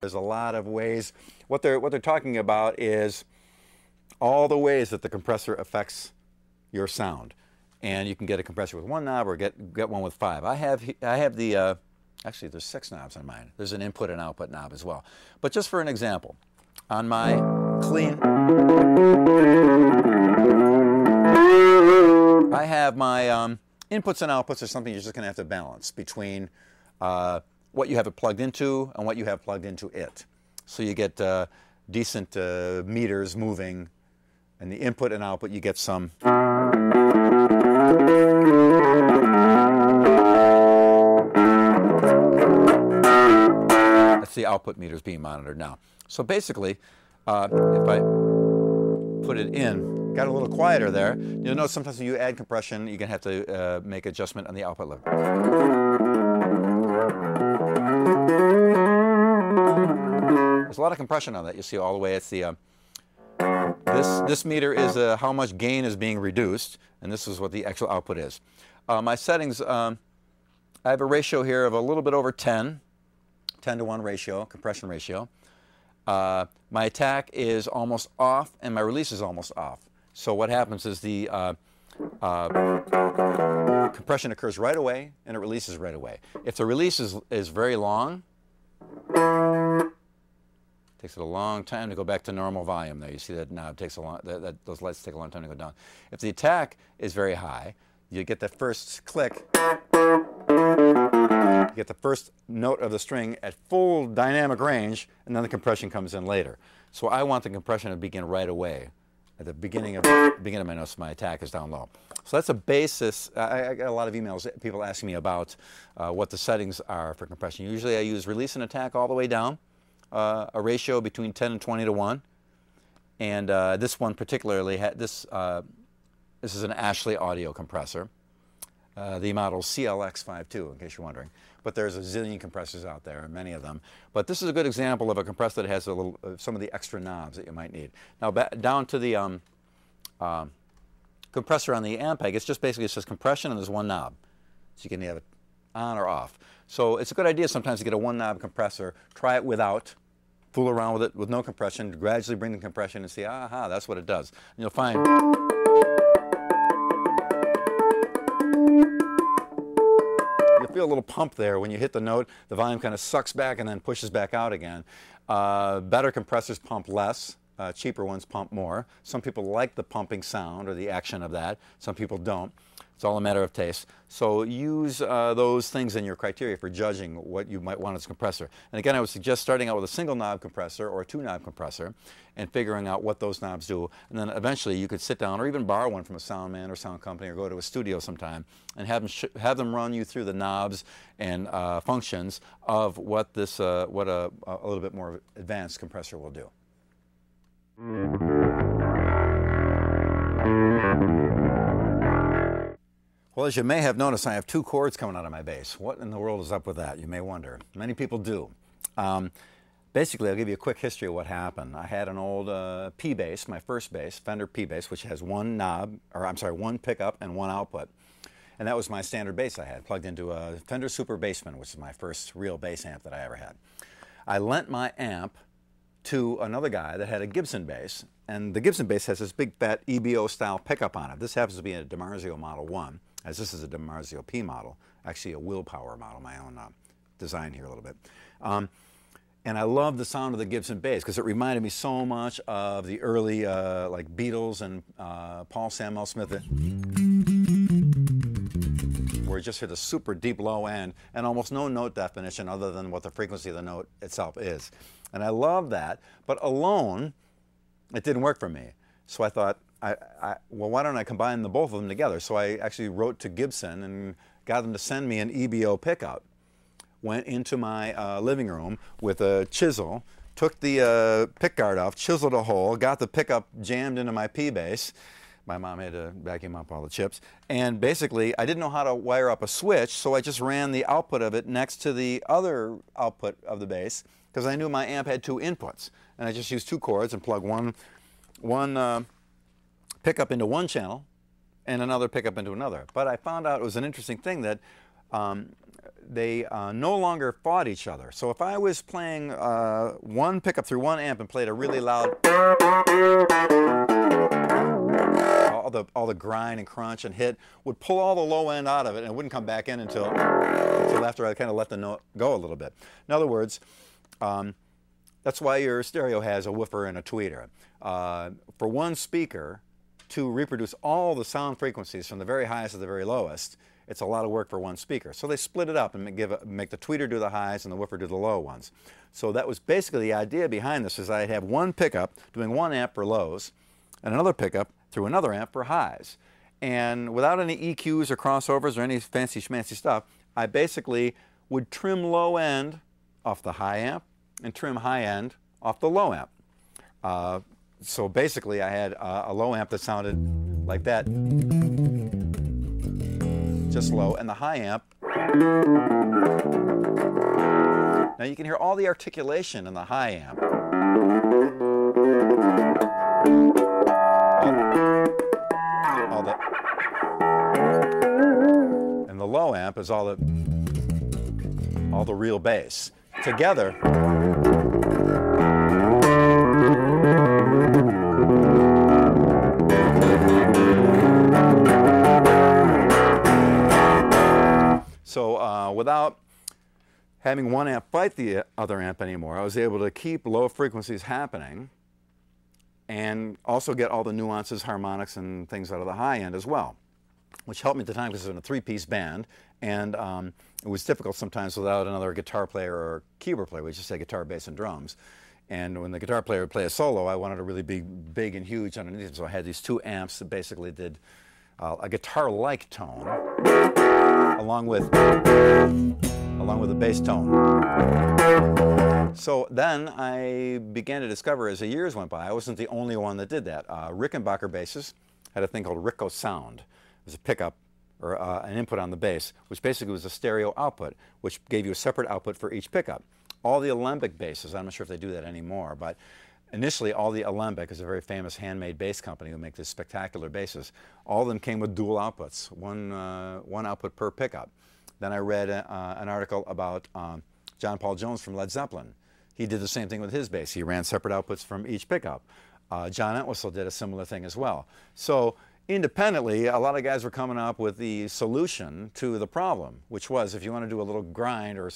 There's a lot of ways. What they're talking about is all the ways that the compressor affects your sound, and you can get a compressor with one knob or get one with five. I have the actually there's 6 knobs on mine. There's an input and output knob as well. But just for an example, on my clean, I have my inputs and outputs are something you're just going to have to balance between what you have it plugged into and what you have plugged into it. So you get decent meters moving, and the input and output you get some. That's the output meters being monitored now. So basically, if I put it in, got a little quieter there, you'll notice sometimes when you add compression, you're going to have to make adjustment on the output level. There's a lot of compression on that. You see all the way. It's the this meter is how much gain is being reduced, and this is what the actual output is. My settings, I have a ratio here of a little bit over 10 to 1 ratio, compression ratio. My attack is almost off, and my release is almost off. So what happens is the compression occurs right away, and it releases right away. If the release is very long, takes it a long time to go back to normal volume there. You see that knob takes a long, those lights take a long time to go down. If the attack is very high, you get that first click, you get the first note of the string at full dynamic range, and then the compression comes in later. So I want the compression to begin right away. At the beginning of my notes, my attack is down low. So that's a basis. I got a lot of emails, people asking me about what the settings are for compression. Usually I use release and attack all the way down, a ratio between 10 and 20 to 1. And this one particularly, this is an Ashley audio compressor. The model CLX52, in case you're wondering. But there's a zillion compressors out there, many of them. But this is a good example of a compressor that has a little, some of the extra knobs that you might need. Now down to the compressor on the Ampeg, it's just basically, it says compression and there's one knob. So you can have it on or off. So it's a good idea sometimes to get a one knob compressor, try it without, fool around with it with no compression, gradually bring the compression and see, aha, that's what it does. And you'll find feel a little pump there. When you hit the note, the volume kind of sucks back and then pushes back out again. Better compressors pump less. Cheaper ones pump more. Some people like the pumping sound or the action of that. Some people don't. It's all a matter of taste. So use those things in your criteria for judging what you might want as a compressor. And again, I would suggest starting out with a single knob compressor or a 2-knob compressor and figuring out what those knobs do. And then eventually you could sit down or even borrow one from a sound man or sound company or go to a studio sometime and have them run you through the knobs and functions of what this what a little bit more advanced compressor will do. Well, as you may have noticed, I have 2 chords coming out of my bass. What in the world is up with that? You may wonder. Many people do. Basically, I'll give you a quick history of what happened. I had an old P bass, my first bass, Fender P bass, which has one pickup and one output. And that was my standard bass I had, plugged into a Fender Super Bassman, which is my first real bass amp that I ever had. I lent my amp to another guy that had a Gibson bass, and the Gibson bass has this big fat EBO style pickup on it. This happens to be a DiMarzio Model 1, as this is a DiMarzio P model, actually a Willpower model, my own design here a little bit. And I love the sound of the Gibson bass because it reminded me so much of the early like Beatles and Paul Samuel Smith, where you just hear the super deep low end and almost no note definition other than what the frequency of the note itself is. And I love that, but alone, it didn't work for me. So I thought, well, why don't I combine the both of them together? So I actually wrote to Gibson and got them to send me an EBO pickup. Went into my living room with a chisel, took the pickguard off, chiseled a hole, got the pickup jammed into my P bass. My mom had to vacuum up all the chips. And basically, I didn't know how to wire up a switch, so I just ran the output of it next to the other output of the bass, because I knew my amp had 2 inputs. And I just used 2 cords and plugged one pickup into one channel and another pickup into another. But I found out it was an interesting thing that they no longer fought each other. So if I was playing one pickup through one amp and played a really loud, all the grind and crunch and hit would pull all the low end out of it, and it wouldn't come back in until after I kind of let the note go a little bit. In other words, that's why your stereo has a woofer and a tweeter. For one speaker to reproduce all the sound frequencies from the very highest to the very lowest, it's a lot of work for one speaker. So they split it up and make the tweeter do the highs and the woofer do the low ones. So that was basically the idea behind this, is I'd have one pickup doing one amp for lows and another pickup through another amp for highs. And without any EQs or crossovers or any fancy schmancy stuff, I basically would trim low end off the high amp and trim high end off the low amp. So basically I had a low amp that sounded like that, just low, and the high amp. Now you can hear all the articulation in the high amp. And the low amp is all the real bass. Together, so without having one amp fight the other amp anymore, I was able to keep low frequencies happening and also get all the nuances, harmonics, and things out of the high end as well, which helped me at the time because it was in a three-piece band, and it was difficult sometimes without another guitar player or keyboard player. We just say guitar, bass, and drums. And when the guitar player would play a solo, I wanted to really be big and huge underneath it, so I had these two amps that basically did a guitar-like tone, along with a bass tone. So then I began to discover, as the years went by, I wasn't the only one that did that. Rickenbacker basses had a thing called Ricco Sound. It was a pickup or an input on the bass, which basically was a stereo output, which gave you a separate output for each pickup. All the Alembic basses, I'm not sure if they do that anymore, but initially all the Alembic is a very famous handmade bass company who make these spectacular basses. All of them came with dual outputs, one output per pickup. Then I read an article about John Paul Jones from Led Zeppelin. He did the same thing with his bass. He ran separate outputs from each pickup. John Entwistle did a similar thing as well. So independently, a lot of guys were coming up with the solution to the problem, which was if you want to do a little grind or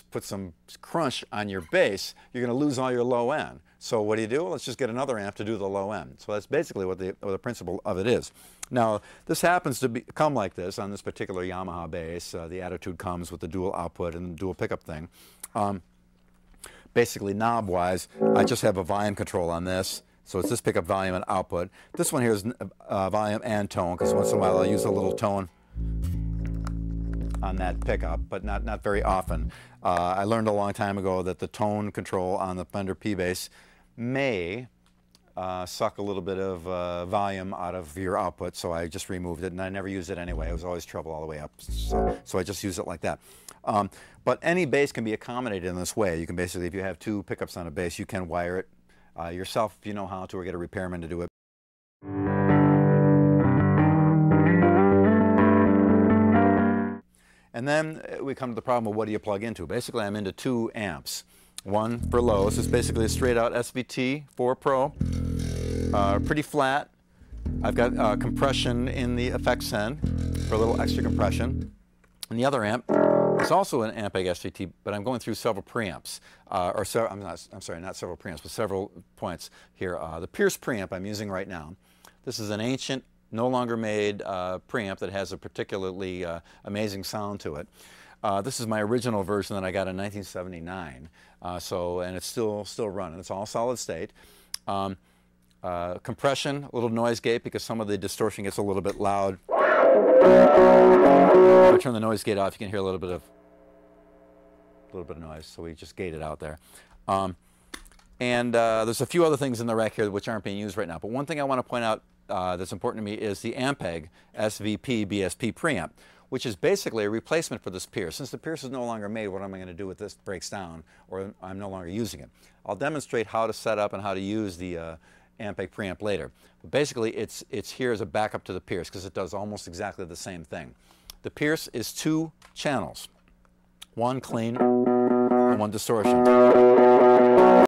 put some crunch on your bass, you're going to lose all your low end. So what do? Let's just get another amp to do the low end. So that's basically what the principle of it is. Now, this happens to come like this on this particular Yamaha bass. The Attitude comes with the dual output and the dual pickup thing. Basically, knob-wise, I just have a volume control on this. So it's this pickup, volume, and output. This one here is volume and tone, because once in a while I'll use a little tone on that pickup, but not very often. I learned a long time ago that the tone control on the Fender P-Bass may suck a little bit of volume out of your output, so I just removed it, and I never used it anyway. It was always treble all the way up, so I just use it like that. But any bass can be accommodated in this way. You can basically, if you have two pickups on a bass, you can wire it yourself if you know how to, or get a repairman to do it. And then we come to the problem of what do you plug into. Basically, I'm into two amps. One for lows is basically a straight out SVT 4 Pro, pretty flat. I've got compression in the effects end for a little extra compression. And the other amp is also an Ampeg SVT, but I'm going through several preamps, not several preamps, but several points here. The Pierce preamp I'm using right now. This is an ancient, no longer made preamp that has a particularly amazing sound to it. This is my original version that I got in 1979, and it's still running. It's all solid state. Compression, a little noise gate because some of the distortion gets a little bit loud. If I turn the noise gate off, you can hear a little bit of noise, so we just gate it out there. There's a few other things in the rack here which aren't being used right now, but one thing I want to point out that's important to me is the Ampeg SVP BSP preamp, which is basically a replacement for this Pierce. Since the Pierce is no longer made, what am I going to do with this? Breaks down, or I'm no longer using it. I'll demonstrate how to set up and how to use the Ampeg preamp later. But basically, it's here as a backup to the Pierce because it does almost exactly the same thing. The pierce is 2 channels, one clean and one distortion.